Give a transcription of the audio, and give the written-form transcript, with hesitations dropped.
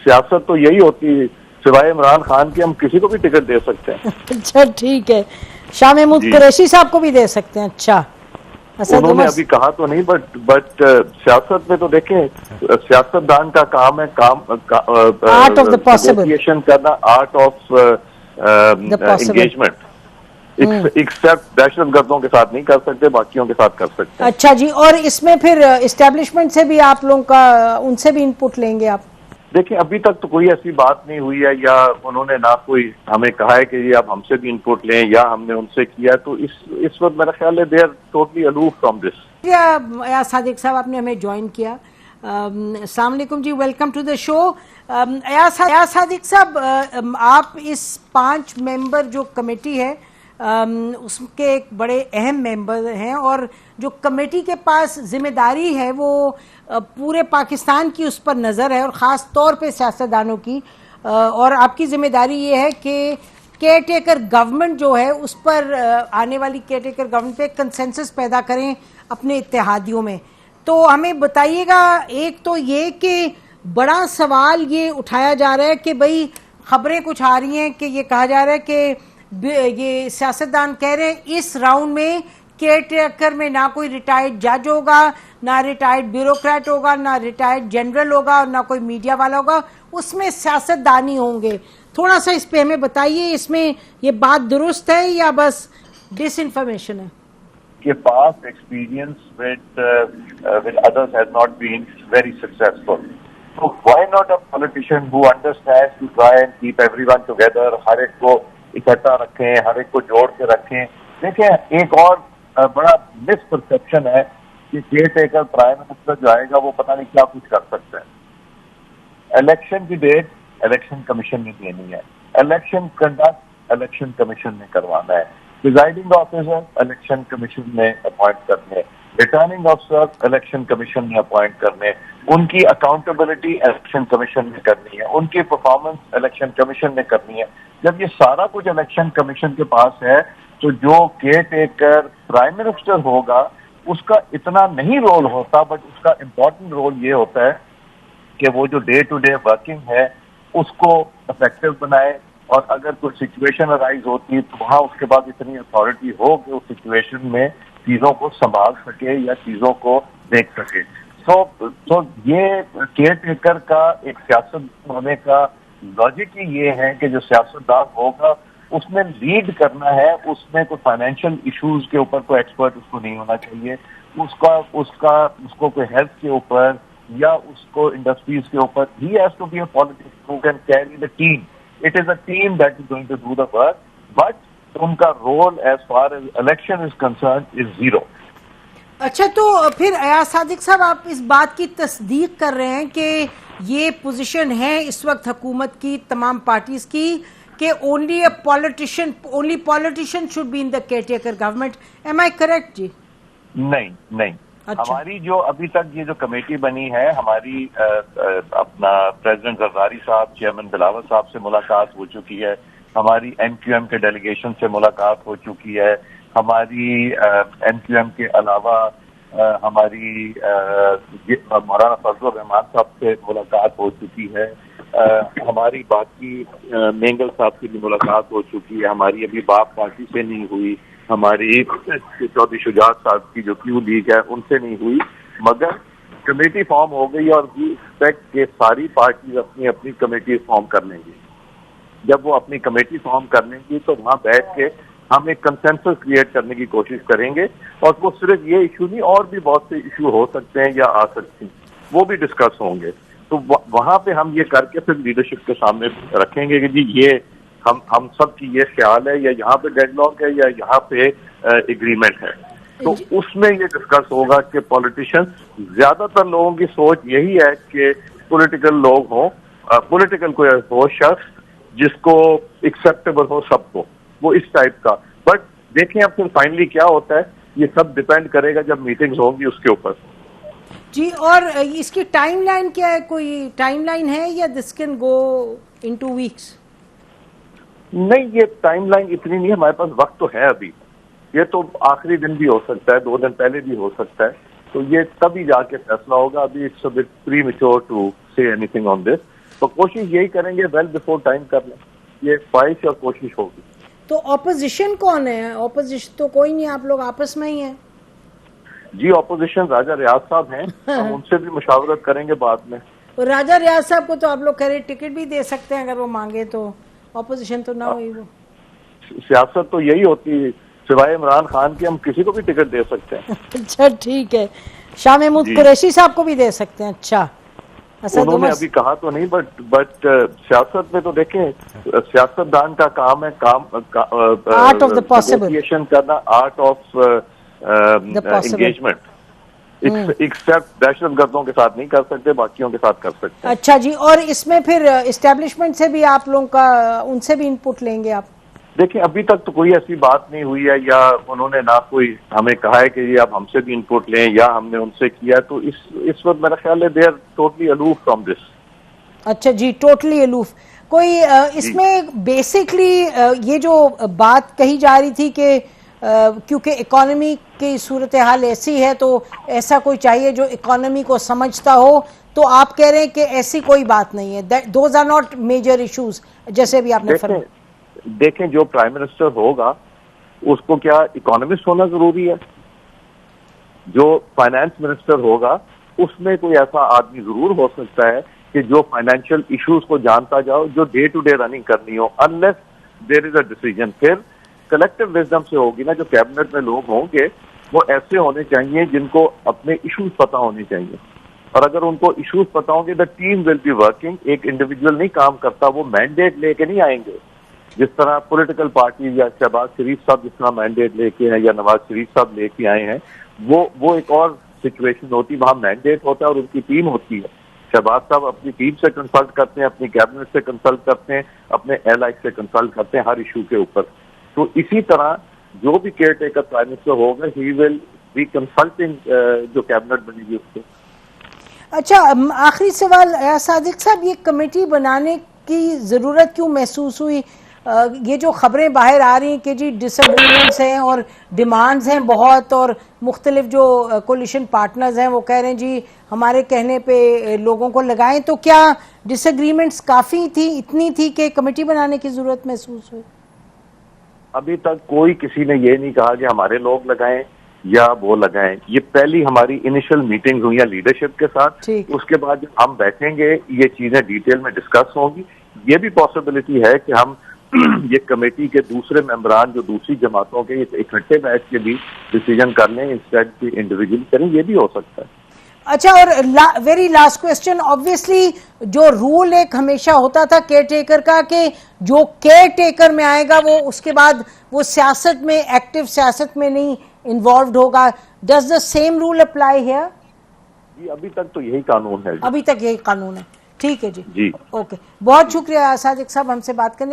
सियासत तो यही होती है, सिवाय इमरान खान के हम किसी को भी टिकट दे सकते हैं। अच्छा ठीक है, शाह महमूद कुरैशी साहब को भी दे सकते हैं। अच्छा, उन्होंने अभी कहा तो नहीं, बट सियासत में तो देखें, सियासतदान का काम है art of the possible, negotiation करना, आर्ट ऑफ एंगेजमेंट। एक्सेप्ट दहशतगर्दों के साथ नहीं कर सकते, बाकियों के साथ कर सकते हैं। अच्छा जी, और इसमें फिर इस्टेब्लिशमेंट से भी आप लोगों का, उनसे भी इनपुट लेंगे आप? देखिए, अभी तक तो कोई ऐसी बात नहीं हुई है, या उन्होंने ना कोई हमें कहा है कि ये आप हमसे भी इनपुट लें, या हमने उनसे किया। तो इस वक्त मेरा ख्याल है they are totally aloof from this. Ayaz Sadiq साहब, आपने हमें ज्वाइन किया। अस्सलाम वालेकुम जी, welcome to the show. Ayaz Sadiq साहब, आप इस 5 मेंबर जो कमेटी है उसके एक बड़े अहम मेंबर हैं, और जो कमेटी के पास जिम्मेदारी है वो पूरे पाकिस्तान की उस पर नज़र है, और ख़ास तौर पे सियासतदानों की। और आपकी जिम्मेदारी ये है कि केयर टेकर गवर्नमेंट जो है उस पर, आने वाली केयर टेकर गवर्नमेंट पे कंसेंसस पैदा करें अपने इत्तेहादियों में। तो हमें बताइएगा, एक तो ये कि बड़ा सवाल ये उठाया जा रहा है कि भाई खबरें कुछ आ रही हैं कि ये कहा जा रहा है कि ये सियासतदान कह रहे हैं इस राउंड में केयर टेकर में ना कोई रिटायर्ड जज होगा, ना रिटायर्ड ब्यूरोक्रेट होगा, ना रिटायर्ड जनरल होगा, और ना कोई मीडिया वाला होगा, उसमें सियासतदानी होंगे। थोड़ा सा इस पे हमें बताइए, इसमें ये बात दुरुस्त है या बस डिसइंफॉर्मेशन है? के past experience with others has not been very successful. So why not a politician who understands to try and keep everyone together, हर एक को इकट्ठा रखें, हर एक को जोड़ के रखें। देखिए, एक और बड़ा मिसपरसेप्शन है कि केयर टेकर प्राइम मिनिस्टर जो आएगा वो पता नहीं क्या कुछ कर सकता है। इलेक्शन की डेट इलेक्शन कमीशन ने देनी है, इलेक्शन कंडक्ट इलेक्शन कमीशन ने करवाना है, प्रिजाइडिंग ऑफिसर इलेक्शन कमीशन ने अपॉइंट करने, रिटर्निंग ऑफिसर इलेक्शन कमीशन ने अपॉइंट करने, उनकी अकाउंटेबिलिटी इलेक्शन कमीशन ने करनी है, उनकी परफॉर्मेंस इलेक्शन कमीशन ने करनी है। जब ये सारा कुछ इलेक्शन कमीशन के पास है, तो जो केयर टेकर प्राइम मिनिस्टर होगा उसका इतना नहीं रोल होता, बट उसका इम्पोर्टेंट रोल ये होता है कि वो जो डे टू डे वर्किंग है उसको इफेक्टिव बनाए, और अगर कोई सिचुएशन अराइज होती है तो वहां उसके बाद इतनी अथॉरिटी हो कि उस सिचुएशन में चीजों को संभाल सके या चीजों को देख सके। तो ये केयर टेकर का एक सियासत होने का लॉजिक ही ये है कि जो सियासतदान होगा उसमें लीड करना है, उसमें कोई फाइनेंशियल इश्यूज के ऊपर कोई एक्सपर्ट उसको नहीं होना चाहिए, उसको कोई हेल्थ के ऊपर या उसको इंडस्ट्रीज के ऊपर। He has to be a politician who can carry the team. It is a team that is going to do the work, but उनका role as far as election is concern is zero. अच्छा, तो फिर अयाज सादिक साहब, आप इस बात की तस्दीक कर रहे हैं कि ये पोजीशन है इस वक्त हुकूमत की, तमाम पार्टीज की, कि only politician should be in the caretaker government. Am I correct जी? नहीं। अच्छा। हमारी जो अभी तक ये जो कमेटी बनी है, हमारी अपना प्रेसिडेंट जरदारी साहब, चेयरमैन बिलावल साहब से मुलाकात हो चुकी है, हमारी एमक्यूएम के डेलीगेशन से मुलाकात हो चुकी है, हमारी एमक्यूएम के अलावा हमारी मौलाना फजल रहमान साहब से मुलाकात हो चुकी है, हमारी बाकी मेंगल साहब की भी मुलाकात हो चुकी है, हमारी अभी बाप पार्टी से नहीं हुई, हमारी चौधरी शुजात साहब की जो क्यू लीग है उनसे नहीं हुई, मगर कमेटी फॉर्म हो गई और वी एक्सपेक्ट के सारी पार्टीज अपनी अपनी कमेटी फॉर्म कर लेंगी। जब वो अपनी कमेटी फॉर्म कर लेंगी तो वहां बैठ के हम एक कंसेंसस क्रिएट करने की कोशिश करेंगे, और वो सिर्फ ये इशू नहीं, और भी बहुत से इशू हो सकते हैं या आ सकते हैं, वो भी डिस्कस होंगे। तो वहां पे हम ये करके फिर लीडरशिप के सामने रखेंगे कि जी ये हम सब की ये ख्याल है, या यहाँ पे डेडलॉक है, या यहाँ पे एग्रीमेंट है। तो उसमें ये डिस्कस होगा कि पॉलिटिशियंस, ज्यादातर लोगों की सोच यही है कि पॉलिटिकल लोग हों, पॉलिटिकल कोई हो शख्स जिसको एक्सेप्टेबल हो सबको, वो इस टाइप का। बट देखें अब फिर फाइनली क्या होता है, ये सब डिपेंड करेगा जब मीटिंग्स होंगी उसके ऊपर जी। और इसकी टाइमलाइन क्या है? कोई टाइमलाइन है या this can go in 2 weeks? नहीं, ये टाइमलाइन इतनी नहीं है, हमारे पास वक्त तो है अभी। ये तो आखिरी दिन भी हो सकता है, 2 दिन पहले भी हो सकता है, तो ये तभी जाके फैसला होगा। अभी it's a bit premature to say anything on this, तो कोशिश यही करेंगे वेल बिफोर टाइम कर लें, ये ख्वाहिश और कोशिश होगी। तो ऑपोजिशन कौन है? ऑपोजिशन तो कोई नहीं, आप लोग आपस में ही हैं। जी ऑपोजिशन राजा रियाज साहब हैं, हम उनसे भी मुशावरत करेंगे बाद में। तो राजा रियाज साहब को तो आप लोग कह रहे टिकट भी दे सकते हैं अगर वो मांगे, तो ऑपोजिशन तो ना हुई वो। सियासत तो यही होती है, सिवाय इमरान खान के हम किसी को भी टिकट दे सकते हैं। अच्छा ठीक है, शाह महमूद कुरैशी साहब को भी दे सकते हैं। अच्छा, उन्होंने अभी कहा तो नहीं, बट सियासत में तो देखें, सियासतदान का काम है आर्ट ऑफ द पॉसिबल करना, आर्ट ऑफ एंगेजमेंट। एक्सेप्ट दहशतगर्दों के साथ नहीं कर सकते, बाकियों के साथ कर सकते हैं। अच्छा जी, और इसमें फिर एस्टेब्लिशमेंट से भी आप लोगों का, उनसे भी इनपुट लेंगे आप? देखिए अभी तक तो कोई ऐसी बात नहीं हुई है, या उन्होंने ना कोई हमें कहा है कि ये आप हमसे भी इनपुट लें, या हमने उनसे किया, तो इस वक्त मेरा ख्याल है they are totally aloof from this. अच्छा जी, टोटली अलूफ। कोई इसमें बेसिकली ये जो बात कही जा रही थी कि क्योंकि इकोनॉमी की सूरत हाल ऐसी है तो ऐसा कोई चाहिए जो इकोनॉमी को समझता हो, तो आप कह रहे हैं कि ऐसी कोई बात नहीं है, those are not major issues, जैसे भी आपने फरमाया। देखें जो प्राइम मिनिस्टर होगा उसको क्या इकोनॉमिस्ट होना जरूरी है? जो फाइनेंस मिनिस्टर होगा उसमें कोई ऐसा आदमी जरूर हो सकता है कि जो फाइनेंशियल इश्यूज को जानता जाओ, जो डे टू डे रनिंग करनी हो, unless there is a decision. फिर कलेक्टिव विजडम से होगी ना, जो कैबिनेट में लोग होंगे वो ऐसे होने चाहिए जिनको अपने इश्यूज पता होने चाहिए, और अगर उनको इश्यूज पता होंगे the team will be working. एक इंडिविजुअल नहीं काम करता, वो मैंडेट लेके नहीं आएंगे। जिस तरह पॉलिटिकल पार्टी या शहबाज शरीफ साहब जिस तरह मैंडेट लेके हैं, या नवाज शरीफ साहब लेके आए हैं, वो एक और सिचुएशन होती है। वहां मैंडेट होता है और उनकी टीम होती है। शहबाज साहब अपनी टीम से कंसल्ट करते हैं, अपनी कैबिनेट से कंसल्ट करते हैं, अपने एलाइज से कंसल्ट करते हैं हर इशू के ऊपर। तो इसी तरह जो भी केयर टेकर प्राइम मिनिस्टर होगा, ही विल बी कंसल्टिंग जो कैबिनेट बनेगी उसको। अच्छा, आखिरी सवाल सादिक साहब, ये कमेटी बनाने की जरूरत क्यों महसूस हुई? ये जो खबरें बाहर आ रही हैं कि जी डिसएग्रीमेंट्स हैं और डिमांड्स हैं बहुत, और मुख्तलिफ जो कोलिशन पार्टनर्स हैं वो कह रहे हैं जी हमारे कहने पे लोगों को लगाएं, तो क्या डिसएग्रीमेंट्स काफ़ी थी, इतनी थी कि कमेटी बनाने की ज़रूरत महसूस हुई? अभी तक कोई किसी ने ये नहीं कहा कि हमारे लोग लगाएं या वो लगाएं। ये पहली हमारी इनिशियल मीटिंग हुई है लीडरशिप के साथ, उसके बाद जब हम बैठेंगे ये चीज़ें डिटेल में डिस्कस होंगी। ये भी पॉसिबिलिटी है कि हम ये कमेटी के दूसरे मेंबरान जो दूसरी जमातों के इकट्ठे बैठ के भी डिसीजन कर लें, इंस्टेड की इंडिविजुअली करें, ये भी हो सकता है। अच्छा, और वेरी लास्ट क्वेश्चन, ऑब्वियसली जो रूल एक हमेशा होता था केयर टेकर का कि जो केयर टेकर में आएगा वो उसके बाद वो सियासत में, एक्टिव सियासत में नहीं इन्वॉल्व होगा, does the same rule apply here? जी अभी तक तो यही कानून है। अभी तक यही कानून है, ठीक है जी। जी ओके, बहुत शुक्रिया सादिक साहब हमसे बात करने